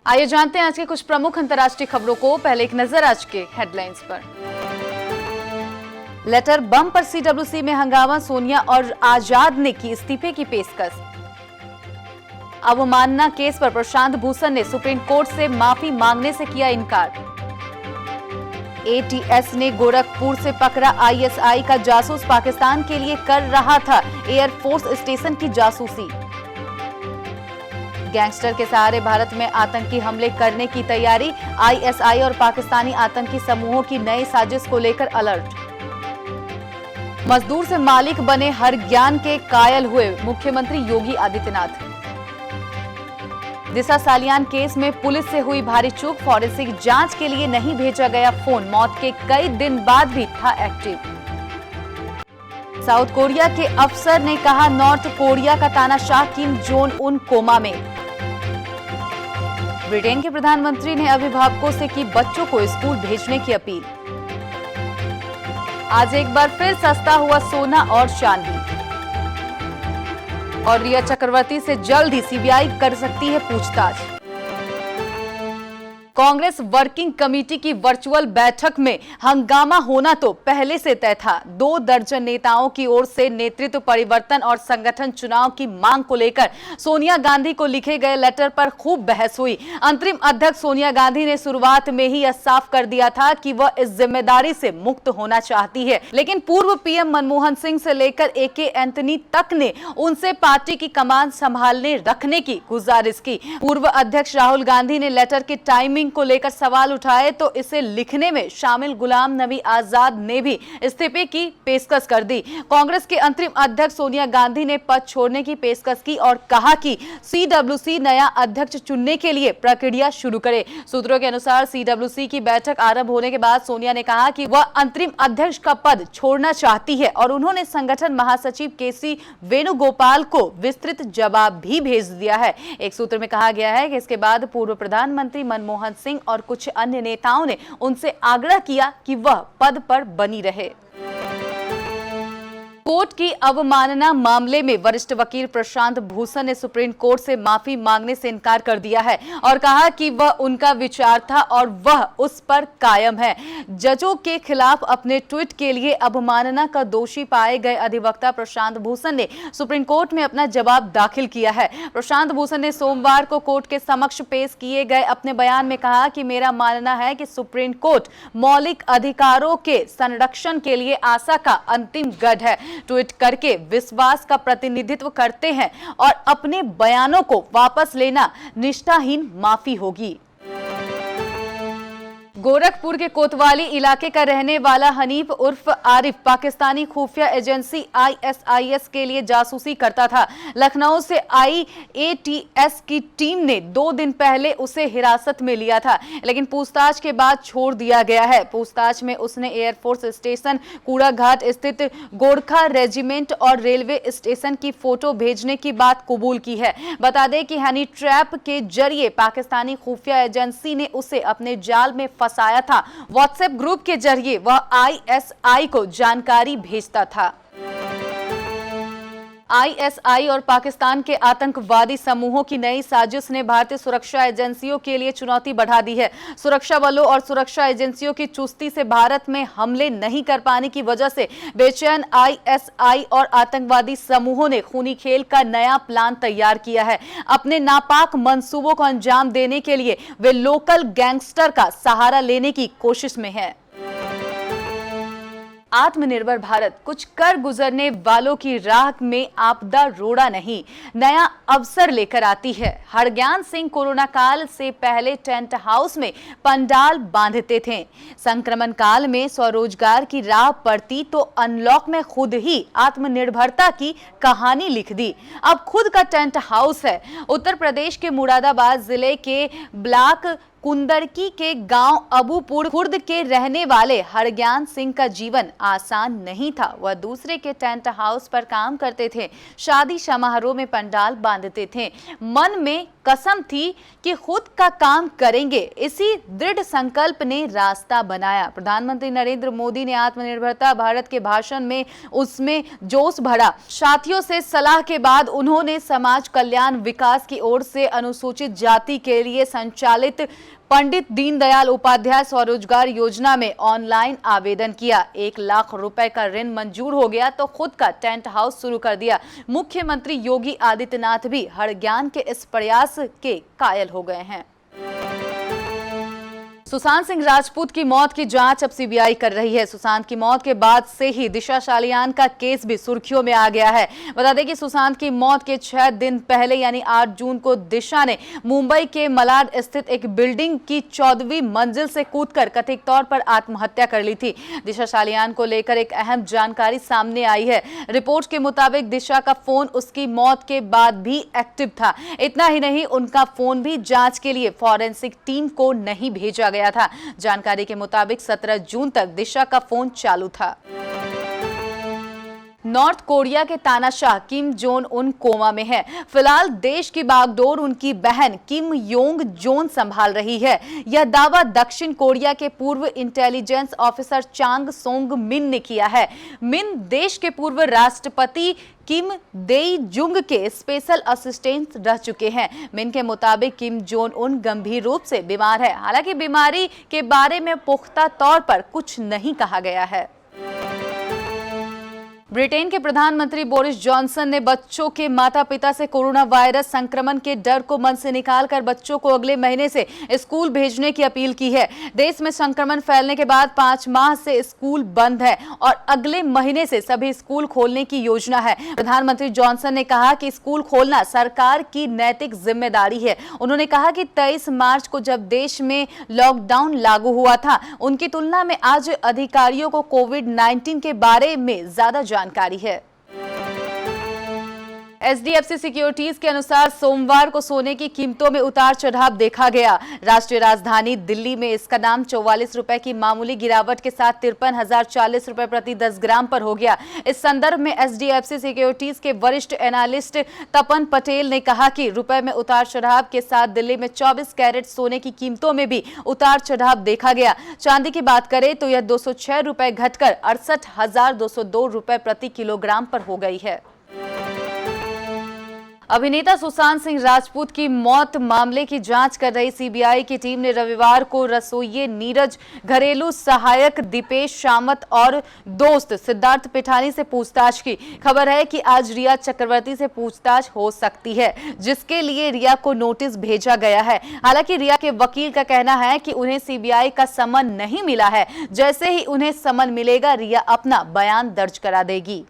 आइए जानते हैं आज के कुछ प्रमुख अंतर्राष्ट्रीय खबरों को। पहले एक नजर आज के हेडलाइंस पर। लेटर बम पर सीडब्ल्यूसी में हंगामा, सोनिया और आजाद ने की इस्तीफे की पेशकश। अवमानना केस पर प्रशांत भूषण ने सुप्रीम कोर्ट से माफी मांगने से किया इनकार। एटीएस ने गोरखपुर से पकड़ा आईएसआई का जासूस, पाकिस्तान के लिए कर रहा था एयरफोर्स स्टेशन की जासूसी। गैंगस्टर के सहारे भारत में आतंकी हमले करने की तैयारी, आईएसआई और पाकिस्तानी आतंकी समूहों की नई साजिश को लेकर अलर्ट। मजदूर से मालिक बने हर ज्ञान के कायल हुए मुख्यमंत्री योगी आदित्यनाथ। दिशा सालियान केस में पुलिस से हुई भारी चूक, फॉरेंसिक जांच के लिए नहीं भेजा गया फोन, मौत के कई दिन बाद भी था एक्टिव। साउथ कोरिया के अफसर ने कहा नॉर्थ कोरिया का तानाशाह किम जोंग उन कोमा में। ब्रिटेन के प्रधानमंत्री ने अभिभावकों से की बच्चों को स्कूल भेजने की अपील। आज एक बार फिर सस्ता हुआ सोना और चांदी। और रिया चक्रवर्ती से जल्द ही सीबीआई कर सकती है पूछताछ। कांग्रेस वर्किंग कमेटी की वर्चुअल बैठक में हंगामा होना तो पहले से तय था। 2 दर्जन नेताओं की ओर से नेतृत्व परिवर्तन और संगठन चुनाव की मांग को लेकर सोनिया गांधी को लिखे गए लेटर पर खूब बहस हुई। अंतरिम अध्यक्ष सोनिया गांधी ने शुरुआत में ही यह साफ कर दिया था कि वह इस जिम्मेदारी से मुक्त होना चाहती है, लेकिन पूर्व पीएम मनमोहन सिंह से लेकर एके एंटनी तक ने उनसे पार्टी की कमान संभालने रखने की गुजारिश की। पूर्व अध्यक्ष राहुल गांधी ने लेटर की टाइमिंग को लेकर सवाल उठाए तो इसे लिखने में शामिल गुलाम नबी आजाद ने भी इस्तीफे की पेशकश कर दी। कांग्रेस के अंतरिम अध्यक्ष सोनिया गांधी ने पद छोड़ने की पेशकश की और कहा कि सीडब्ल्यूसी नया अध्यक्ष चुनने के लिए प्रक्रिया शुरू करे। सूत्रों के अनुसार सीडब्ल्यूसी की बैठक आरंभ होने के बाद सोनिया ने कहा कि वह अंतरिम अध्यक्ष का पद छोड़ना चाहती है और उन्होंने संगठन महासचिव केसी वेणुगोपाल को विस्तृत जवाब भी भेज दिया है। एक सूत्र में कहा गया है कि इसके बाद पूर्व प्रधानमंत्री मनमोहन सिंह और कुछ अन्य नेताओं ने उनसे आग्रह किया कि वह पद पर बनी रहे। कोर्ट की अवमानना मामले में वरिष्ठ वकील प्रशांत भूषण ने सुप्रीम कोर्ट से माफी मांगने से इनकार कर दिया है और कहा कि वह उनका विचार था और वह उस पर कायम है। जजों के खिलाफ अपने ट्वीट के लिए अवमानना का दोषी पाए गए अधिवक्ता प्रशांत भूषण ने सुप्रीम कोर्ट में अपना जवाब दाखिल किया है। प्रशांत भूषण ने सोमवार को कोर्ट के समक्ष पेश किए गए अपने बयान में कहा कि मेरा मानना है कि सुप्रीम कोर्ट मौलिक अधिकारों के संरक्षण के लिए आशा का अंतिम गढ़ है। ट्वीट करके विश्वास का प्रतिनिधित्व करते हैं और अपने बयानों को वापस लेना निष्ठाहीन माफी होगी। गोरखपुर के कोतवाली इलाके का रहने वाला हनीफ उर्फ आरिफ पाकिस्तानी खुफिया एजेंसी आईएसआईएस के लिए जासूसी करता था। लखनऊ से आई एटीएस की टीम ने 2 दिन पहले उसे हिरासत में लिया था, लेकिन पूछताछ के बाद छोड़ दिया गया है। पूछताछ में उसने एयरफोर्स स्टेशन, कूड़ाघाट स्थित गोरखा रेजिमेंट और रेलवे स्टेशन की फोटो भेजने की बात कबूल की है। बता दें कि हनी ट्रैप के जरिए पाकिस्तानी खुफिया एजेंसी ने उसे अपने जाल में फंसाया था। व्हाट्सएप ग्रुप के जरिए वह आईएसआई को जानकारी भेजता था। आईएसआई और पाकिस्तान के आतंकवादी समूहों की नई साजिश ने भारतीय सुरक्षा एजेंसियों के लिए चुनौती बढ़ा दी है। सुरक्षा बलों और सुरक्षा एजेंसियों की चुस्ती से भारत में हमले नहीं कर पाने की वजह से बेचैन आईएसआई और आतंकवादी समूहों ने खूनी खेल का नया प्लान तैयार किया है। अपने नापाक मंसूबों को अंजाम देने के लिए वे लोकल गैंगस्टर का सहारा लेने की कोशिश में है। आत्मनिर्भर भारत कुछ कर गुजरने वालों की राह में आपदा रोड़ा नहीं, नया अवसर लेकर आती है। हरज्ञान सिंह कोरोना काल से पहले टेंट हाउस में पंडाल बांधते थे। संक्रमण काल में स्वरोजगार की राह पड़ती तो अनलॉक में खुद ही आत्मनिर्भरता की कहानी लिख दी। अब खुद का टेंट हाउस है। उत्तर प्रदेश के मुरादाबाद जिले के ब्लॉक कुंदरकी के गांव अबूपुर खुर्द के रहने वाले हरज्ञान सिंह का जीवन आसान नहीं था। वह दूसरे के टेंट हाउस पर काम करते थे, शादी समारोह में पंडाल बांधते थे। मन में कसम थी कि खुद का काम करेंगे। इसी दृढ़ संकल्प ने रास्ता बनाया। प्रधानमंत्री नरेंद्र मोदी ने आत्मनिर्भरता भारत के भाषण में उसमें जोश भरा। साथियों से सलाह के बाद उन्होंने समाज कल्याण विकास की ओर से अनुसूचित जाति के लिए संचालित पंडित दीनदयाल उपाध्याय स्वरोजगार योजना में ऑनलाइन आवेदन किया। 1 लाख रुपए का ऋण मंजूर हो गया तो खुद का टेंट हाउस शुरू कर दिया। मुख्यमंत्री योगी आदित्यनाथ भी हर ज्ञान के इस प्रयास के कायल हो गए हैं। सुशांत सिंह राजपूत की मौत की जांच अब सीबीआई कर रही है। सुशांत की मौत के बाद से ही दिशा सालियान का केस भी सुर्खियों में आ गया है। बता दें कि सुशांत की मौत के 6 दिन पहले यानी 8 जून को दिशा ने मुंबई के मलाड स्थित एक बिल्डिंग की 14वीं मंजिल से कूदकर कथित तौर पर आत्महत्या कर ली थी। दिशा सालियान को लेकर एक अहम जानकारी सामने आई है। रिपोर्ट के मुताबिक दिशा का फोन उसकी मौत के बाद भी एक्टिव था। इतना ही नहीं, उनका फोन भी जांच के लिए फॉरेंसिक टीम को नहीं भेजा गया था। जानकारी के मुताबिक 17 जून तक दिशा का फोन चालू था। नॉर्थ कोरिया के तानाशाह किम जोंग उन कोमा में है। फिलहाल देश की बागडोर उनकी बहन किम योंग जोन संभाल रही है। यह दावा दक्षिण कोरिया के पूर्व इंटेलिजेंस ऑफिसर चांग सोंग मिन ने किया है। मिन देश के पूर्व राष्ट्रपति किम देई जुंग के स्पेशल असिस्टेंट रह चुके हैं। मिन के मुताबिक किम जोंग उन गंभीर रूप से बीमार है। हालांकि बीमारी के बारे में पुख्ता तौर पर कुछ नहीं कहा गया है। ब्रिटेन के प्रधानमंत्री बोरिस जॉनसन ने बच्चों के माता पिता से कोरोना वायरस संक्रमण के डर को मन से निकालकर बच्चों को अगले महीने से स्कूल भेजने की अपील की है। देश में संक्रमण फैलने के बाद 5 माह से स्कूल बंद है और अगले महीने से सभी स्कूल खोलने की योजना है। प्रधानमंत्री जॉनसन ने कहा कि स्कूल खोलना सरकार की नैतिक जिम्मेदारी है। उन्होंने कहा कि 23 मार्च को जब देश में लॉकडाउन लागू हुआ था, उनकी तुलना में आज अधिकारियों को कोविड-19 के बारे में ज्यादा जानकारी है। एचडीएफसी सिक्योरिटीज के अनुसार सोमवार को सोने की कीमतों में उतार चढ़ाव देखा गया। राष्ट्रीय राजधानी दिल्ली में इसका दाम 44 रुपए की मामूली गिरावट के साथ 53,040 रुपए प्रति 10 ग्राम पर हो गया। इस संदर्भ में एचडीएफसी सिक्योरिटीज के वरिष्ठ एनालिस्ट तपन पटेल ने कहा कि रुपए में उतार चढ़ाव के साथ दिल्ली में 24 कैरेट सोने की कीमतों में भी उतार चढ़ाव देखा गया। चांदी की बात करें तो यह 206 रुपए घटकर 68,202 रुपए प्रति किलोग्राम पर हो गई है। अभिनेता सुशांत सिंह राजपूत की मौत मामले की जांच कर रही सीबीआई की टीम ने रविवार को रसोइये नीरज, घरेलू सहायक दीपेश शामत और दोस्त सिद्धार्थ पिठानी से पूछताछ की। खबर है कि आज रिया चक्रवर्ती से पूछताछ हो सकती है, जिसके लिए रिया को नोटिस भेजा गया है। हालांकि रिया के वकील का कहना है कि उन्हें सीबीआई का समन नहीं मिला है। जैसे ही उन्हें समन मिलेगा, रिया अपना बयान दर्ज करा देगी।